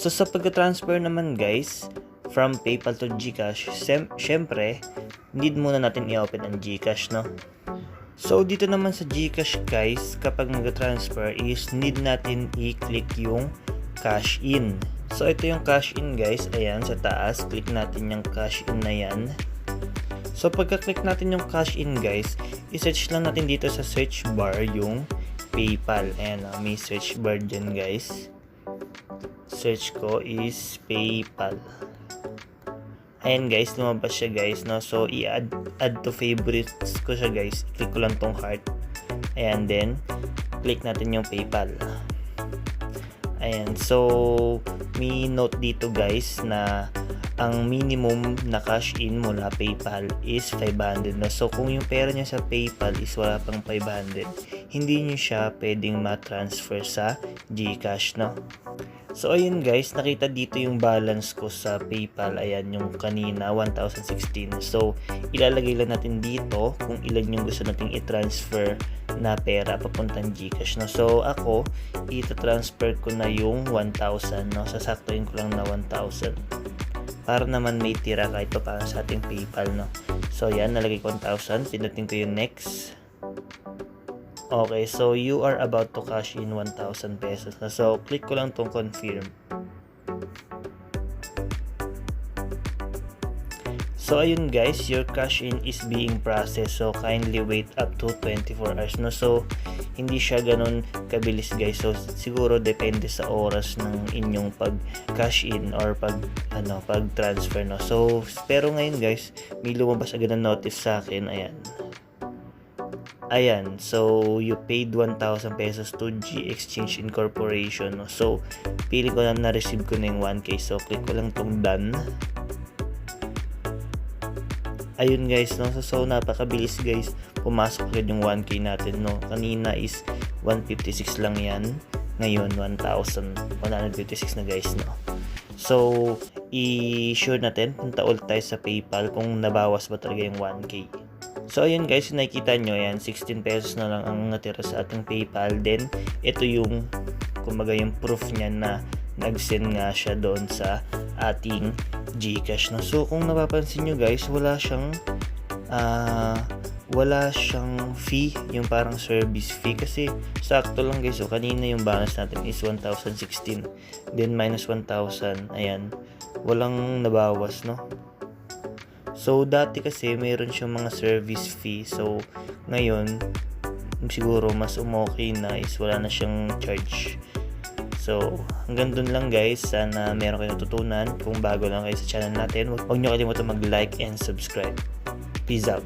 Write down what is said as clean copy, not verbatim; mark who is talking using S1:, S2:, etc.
S1: So sa pagka-transfer naman guys, from PayPal to GCash, syempre, need muna natin i-open ang GCash, no? So dito naman sa GCash guys, kapag mag-transfer is need natin i-click yung cash in. So ito yung cash in guys, ayan sa taas, click natin yung cash in na yan. So pagka-click natin yung cash in guys, i-search lang natin dito sa search bar yung PayPal. Ayan, may search bar dyan guys. Search ko is PayPal. Ayan guys, lumabas siya guys, no? So i-add to favorites ko siya guys. Click ko lang tong heart. Ayan, then click natin yung PayPal. Ayan, so may note dito guys na ang minimum na cash in mula PayPal is 500, no? So kung yung pera niya sa PayPal is wala pang 500, hindi niyo siya pwedeng ma-transfer sa GCash, no? So ayun guys, nakita dito yung balance ko sa PayPal. Ayan yung kanina 1,016. So ilalagay lang natin dito kung ilan yung gusto nating i-transfer na pera papuntang GCash, no? So ako i-transfer ko na yung 1,000, no? Sasaktuin ko lang na 1,000 para naman may tira kahit pa para sa ating PayPal, no? So yan, nalagay ko 1,000, pinutin ko yung next. Okay, so you are about to cash in 1,000 pesos na. So click ko lang tong confirm. So ayun guys, your cash in is being processed. So kindly wait up to 24 hours, no? So hindi siya ganun kabilis guys. So siguro depende sa oras ng inyong pag cash in or pag transfer, no? So pero ngayon guys, may lumabas agad na notice sa akin. Ayan, so you paid 1,000 pesos to G Exchange Incorporation, no? So pili ko na receive ko na yung 1K. So click ko lang tong done. Ayun guys, no? So napakabilis guys, pumasok agad yung 1K natin, no? Kanina is 156 lang yan, ngayon 1,156 na guys, no? So i-sure natin, punta ulit tayo sa PayPal kung nabawas ba talaga yung 1K. So ayun guys, nakikita nyo yan, 16 pesos na lang ang natira sa ating PayPal. Then ito yung kumbaga yung proof niya na nag-send nga siya doon sa ating GCash, no? So kung napapansin nyo guys, wala siyang fee, yung parang service fee, kasi sakto lang guys. So kanina yung balance natin is 1,016, then minus 1,000, ayan, walang nabawas, no? So dati kasi mayroon siyang mga service fee. So ngayon siguro mas umokay na is wala na siyang charge. So hanggang dun lang guys, sana meron kayo natutunan. Kung bago lang kayo sa channel natin, huwag nyo kalimutan mag-like and subscribe. Peace out.